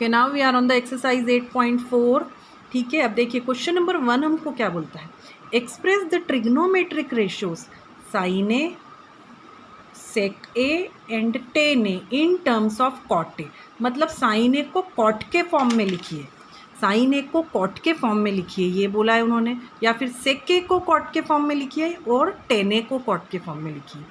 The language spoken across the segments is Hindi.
Okay, now we are on the exercise 8.4। ठीक है, अब देखिए क्वेश्चन नंबर 1 हमको क्या बोलता है, express the trigonometric ratios sine A, sec A and tan A in terms of cot A. मतलब साइन ए को कॉट के फॉर्म में लिखिए, साइन ए को कॉट के फॉर्म में लिखिए ये बोला है उन्होंने, या फिर सेक ए को कॉट के फॉर्म में लिखिए और टेन ए को कॉट के फॉर्म में लिखिए।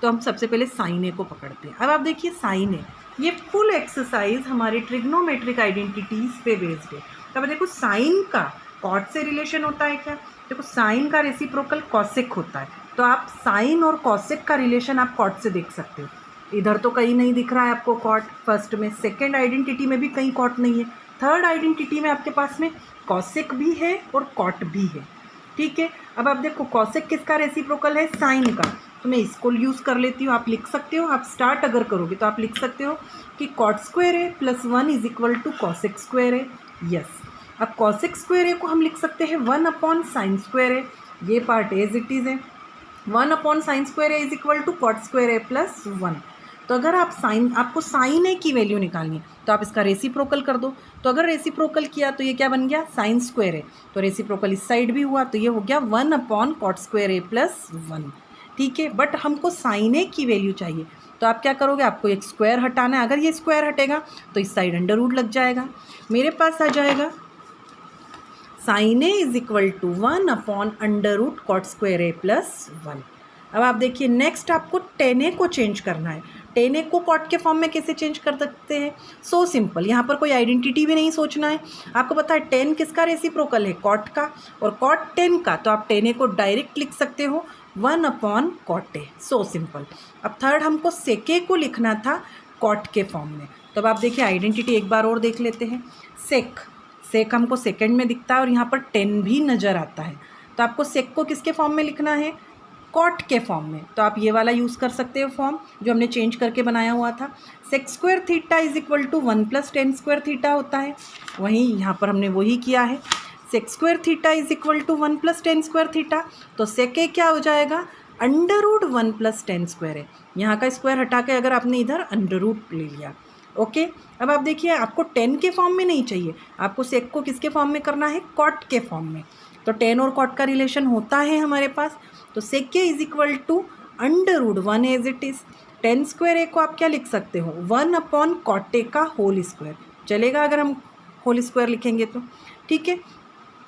तो हम सबसे पहले साइन ए को पकड़ते हैं। अब आप देखिए साइन ए, ये फुल एक्सरसाइज हमारी ट्रिग्नोमेट्रिक आइडेंटिटीज पे बेस्ड है। अब देखो साइन का कॉट से रिलेशन होता है क्या, देखो साइन का रेसिप्रोकल कॉसेक होता है, तो आप साइन और कॉसेक का रिलेशन आप कॉट से देख सकते हो। इधर तो कहीं नहीं दिख रहा है आपको कॉट फर्स्ट में, सेकेंड आइडेंटिटी में भी कहीं कॉट नहीं है, थर्ड आइडेंटिटी में आपके पास में कॉसेक भी है और कॉट भी है। ठीक है, अब आप देखो कॉसेक किसका रेसिप्रोकल है, साइन का, तो मैं इसको यूज़ कर लेती हूँ। आप लिख सकते हो, आप स्टार्ट अगर करोगे तो आप लिख सकते हो कि cot square A plus 1 is equal to cosec square A. Yes, अब कॉसेक स्क्वायर ए को हम लिख सकते हैं 1 अपॉन साइन स्क्वायर ए, ये पार्ट एज इट इज़ है। 1 upon sine square A is equal to cot square A plus 1। तो अगर आप आपको साइन ए की वैल्यू निकालनी है तो आप इसका रेसिप्रोकल कर दो। तो अगर रेसिप्रोकल किया तो ये क्या बन गया, साइन स्क्वायर ए, तो रेसिप्रोकल इस साइड भी हुआ तो ये हो गया 1 upon cot square A plus 1। ठीक है, बट हमको साइन ए की वैल्यू चाहिए, तो आप क्या करोगे, आपको एक स्क्वायर हटाना है। अगर ये स्क्वायर हटेगा तो इस साइड अंडर रूट लग जाएगा, मेरे पास आ जाएगा sine A is equal to 1 upon under root cot square A plus 1। अब आप देखिए नेक्स्ट आपको टेन ए को चेंज करना है। टेन ए को कॉट के फॉर्म में कैसे चेंज कर सकते हैं, सो सिंपल, यहाँ पर कोई आइडेंटिटी भी नहीं सोचना है। आपको पता है टेन किसका रेसिप्रोकल है, कॉट का, और कॉट 10 का, तो आप टेन ए को डायरेक्ट लिख सकते हो 1 upon cot A, so simple. अब थर्ड हमको सेक ए को लिखना था कॉट के फॉर्म में, तो अब आप देखिए आइडेंटिटी एक बार और देख लेते हैं। सेक हमको सेकेंड में दिखता है और यहाँ पर 10 भी नज़र आता है, तो आपको सेक को किसके फॉर्म में लिखना है, कॉट के फॉर्म में। तो आप ये वाला यूज़ कर सकते हो फॉर्म जो हमने चेंज करके बनाया हुआ था। Sec square theta is equal to 1 plus tan square theta होता है, वहीं यहाँ पर हमने वही किया है। Sec square theta is equal to 1 plus tan square theta, तो सेक ए क्या हो जाएगा, under root 1 plus tan square है। यहाँ का स्क्वायर हटा के अगर आपने इधर अंडर रूट ले लिया। ओके, अब आप देखिए आपको 10 के फॉर्म में नहीं चाहिए, आपको सेक को किसके फॉर्म में करना है, कॉट के फॉर्म में। तो 10 और कॉट का रिलेशन होता है हमारे पास, तो sec A is equal to under root 1 as it is. Tan square A को आप क्या लिख सकते हो, 1 अपॉन कॉट ए का होल स्क्वायर, चलेगा अगर हम होल स्क्वायर लिखेंगे तो। ठीक है,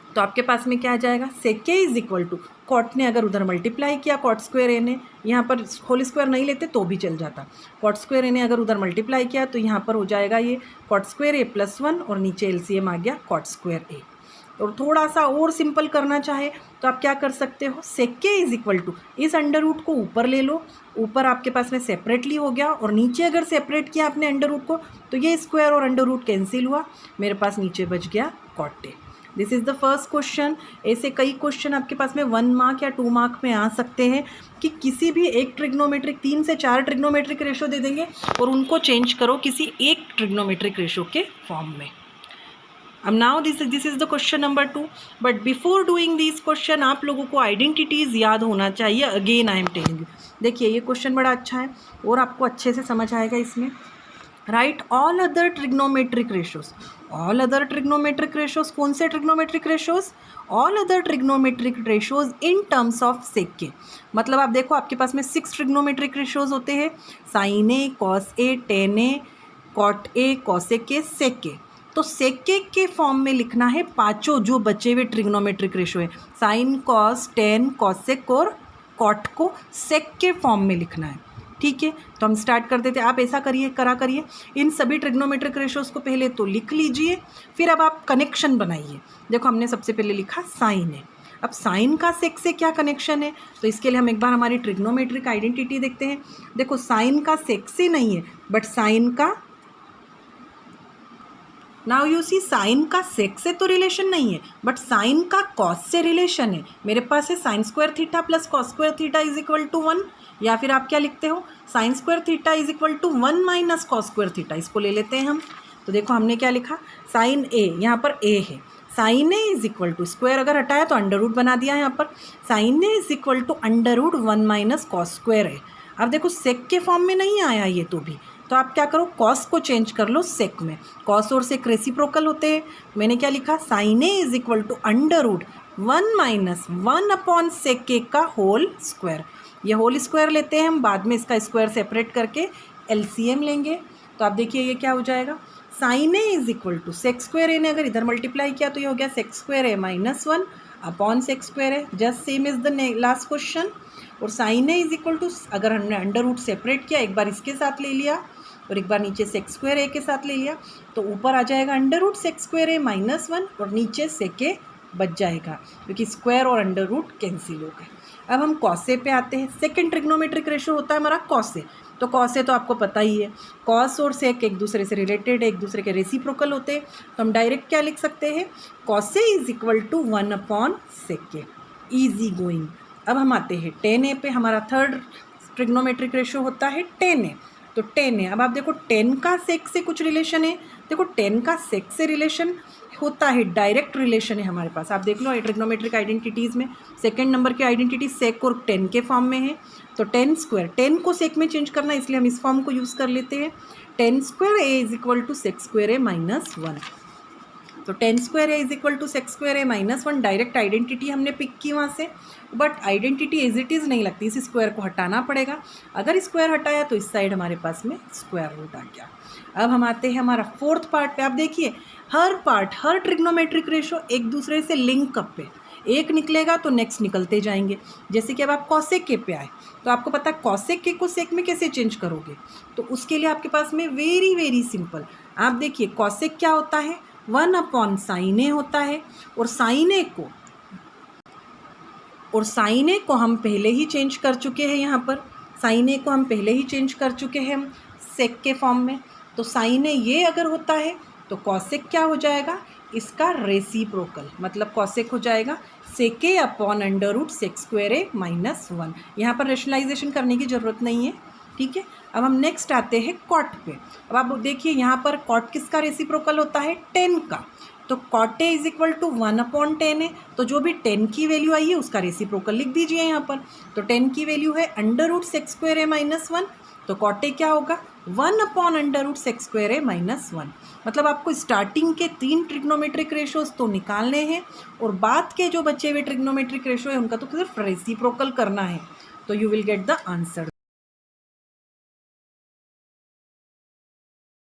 तो आपके पास में क्या आ जाएगा, sec A is equal to, cot ने अगर उधर मल्टीप्लाई किया कॉट स्क्वायर ए ने, यहाँ पर होल स्क्वायर नहीं लेते तो भी चल जाता, कॉट स्क्वायर ए ने अगर उधर मल्टीप्लाई किया तो यहाँ पर हो जाएगा ये कॉट स्क्वायर ए प्लस 1 और नीचे एलसीएम आ गया कॉट स्क्वायर ए। और थोड़ा सा और सिंपल करना चाहे तो आप क्या कर सकते हो, सेक ए इज इक्वल टू, इस अंडर रूट को ऊपर ले लो, ऊपर आपके पास में सेपरेटली हो गया, और नीचे अगर सेपरेट किया आपने अंडर रूट को तो ये स्क्वायर और अंडर रूट कैंसिल हुआ, मेरे पास नीचे बच गया cot A. This is the first question. ऐसे कई क्वेश्चन आपके पास में 1 मार्क या 2 मार्क में आ सकते हैं कि किसी भी एक ट्रिग्नोमेट्रिक, 3 से 4 ट्रिग्नोमेट्रिक रेशो दे देंगे और उनको चेंज करो किसी एक ट्रिग्नोमेट्रिक रेशो के फॉर्म में। अब now this is the question number 2, but before doing this question आप लोगों को आइडेंटिटीज़ याद होना चाहिए। Again I am telling you, देखिए ये क्वेश्चन बड़ा अच्छा है और आपको अच्छे से समझ आएगा इसमें। Write all other trigonometric ratios, all other trigonometric ratios, कौन से trigonometric ratios, all other trigonometric ratios in terms of sec के। मतलब आप देखो आपके पास में 6 ट्रिग्नोमेट्रिक रेशोज होते हैं, sine A, cos A, tan A, cot A, cosec A, sec A. तो सेक ए के फॉर्म में लिखना है पांचों जो बचे हुए ट्रिग्नोमेट्रिक रेशो है, साइन, कॉस, टेन, कॉसेक और कॉट को सेक के फॉर्म में लिखना है। ठीक है, तो हम स्टार्ट कर देते हैं। आप ऐसा करिए, इन सभी ट्रिग्नोमेट्रिक रेशोज को पहले तो लिख लीजिए, फिर अब आप कनेक्शन बनाइए। देखो हमने सबसे पहले लिखा साइन है, अब साइन का सेक से क्या कनेक्शन है, तो इसके लिए हम एक बार हमारी ट्रिग्नोमेट्रिक आइडेंटिटी देखते हैं। देखो साइन का सेक से नहीं है, बट साइन का, नाउ यू सी, साइन का सेक से तो रिलेशन नहीं है, बट साइन का कॉस से रिलेशन है। मेरे पास है sine square theta plus cos square theta is equal to 1, या फिर आप क्या लिखते हो, sine square theta is equal to 1 minus cos square theta, इसको ले लेते हैं हम। तो देखो हमने क्या लिखा, साइन ए, यहाँ पर ए है, sine A is equal to, square अगर हटाया तो अंडर रूट बना दिया यहाँ पर, sine A is equal to under root 1 minus cos square है। अब देखो सेक के फॉर्म में नहीं आया ये तो तो आप क्या करो, कॉस को चेंज कर लो सेक में। कॉस और सेक रेसिप्रोकल होते हैं। मैंने क्या लिखा, sine A is equal to under root 1 minus 1 upon sec A का होल स्क्वायर। ये होल स्क्वायर लेते हैं हम, बाद में इसका स्क्वायर सेपरेट करके एलसीएम लेंगे। तो आप देखिए ये क्या हो जाएगा, sine A is equal to sec square A ने अगर इधर मल्टीप्लाई किया तो ये हो गया sec square A minus 1 upon sec square A, just same is the last question. और sine A is equal to, अगर हमने अंडर रूट सेपरेट किया, एक बार इसके साथ ले लिया और एक बार नीचे सेक स्क्वायर ए के साथ ले लिया, तो ऊपर आ जाएगा under root sec square A minus 1 और नीचे सेक ए बच जाएगा, क्योंकि स्क्वायर और अंडर रूट कैंसिल हो गए। अब हम कॉसे पे आते हैं। सेकंड ट्रिग्नोमेट्रिक रेशियो होता है हमारा कॉसे। तो कॉसे तो आपको पता ही है, कॉस और सेक एक दूसरे से रिलेटेड है, एक दूसरे के रेसिप्रोकल होते हैं। तो हम डायरेक्ट क्या लिख सकते हैं, cos A is equal to 1 upon sec A, easy going. अब हम आते हैं टेन ए पे। हमारा थर्ड ट्रिग्नोमेट्रिक रेशियो होता है टेन ए। तो टेन ए, अब आप देखो टेन का सेक से कुछ रिलेशन है। देखो टेन का सेक से रिलेशन होता है, डायरेक्ट रिलेशन है हमारे पास। आप देख लो ट्रिग्नोमेट्रिक आइडेंटिटीज़ में सेकंड नंबर की आइडेंटिटी सेक और टेन के फॉर्म में है। तो टेन स्क्वायर, टेन को सेक में चेंज करना है, इसलिए हम इस फॉर्म को यूज़ कर लेते हैं। Tan square A is equal to sec square A minus 1। तो tan square A is equal to sec square A minus 1, direct identity हमने पिक की वहाँ से, but identity as it is नहीं लगती, इस स्क्वायर को हटाना पड़ेगा। अगर स्क्वायर हटाया तो इस साइड हमारे पास में स्क्वायर रूट आ गया। अब हम आते हैं हमारा फोर्थ पार्ट पे। आप देखिए हर पार्ट, हर ट्रिग्नोमेट्रिक रेशियो एक दूसरे से लिंक अप पे, एक निकलेगा तो नेक्स्ट निकलते जाएंगे। जैसे कि अब आप कॉसेक के पे आए, तो आपको पता है कॉसेक के को सेक में कैसे चेंज करोगे। तो उसके लिए आपके पास में वेरी वेरी सिंपल, आप देखिए कॉसेक क्या होता है, 1 अपॉन साइन ए होता है। और साइन ए को हम पहले ही चेंज कर चुके हैं। यहाँ पर साइन ए को हम पहले ही चेंज कर चुके हैं हम सेक के फॉर्म में। तो साइन ए ये अगर होता है तो कॉसेक क्या हो जाएगा, इसका रेसिप्रोकल, मतलब कॉसेक हो जाएगा sec A upon under root sec square A minus 1। यहाँ पर रेशनलाइजेशन करने की ज़रूरत नहीं है, ठीक है। अब हम नेक्स्ट आते हैं कॉट पे। अब आप देखिए यहाँ पर कॉट किसका रेसिप्रोकल होता है, 10 का। तो cot A is equal to 1 upon 10 है। तो जो भी 10 की वैल्यू आई है उसका रेसिप्रोकल लिख दीजिए यहाँ पर। तो 10 की वैल्यू है under root sec square A minus 1। तो कॉट ए क्या होगा, 1 upon under root sec square A minus 1। मतलब आपको स्टार्टिंग के 3 ट्रिग्नोमेट्रिक रेशियोज तो निकालने हैं, और बाद के जो बचे हुए ट्रिग्नोमेट्रिक रेशियो है उनका तो सिर्फ रेसिप्रोकल करना है। तो you will get the answer.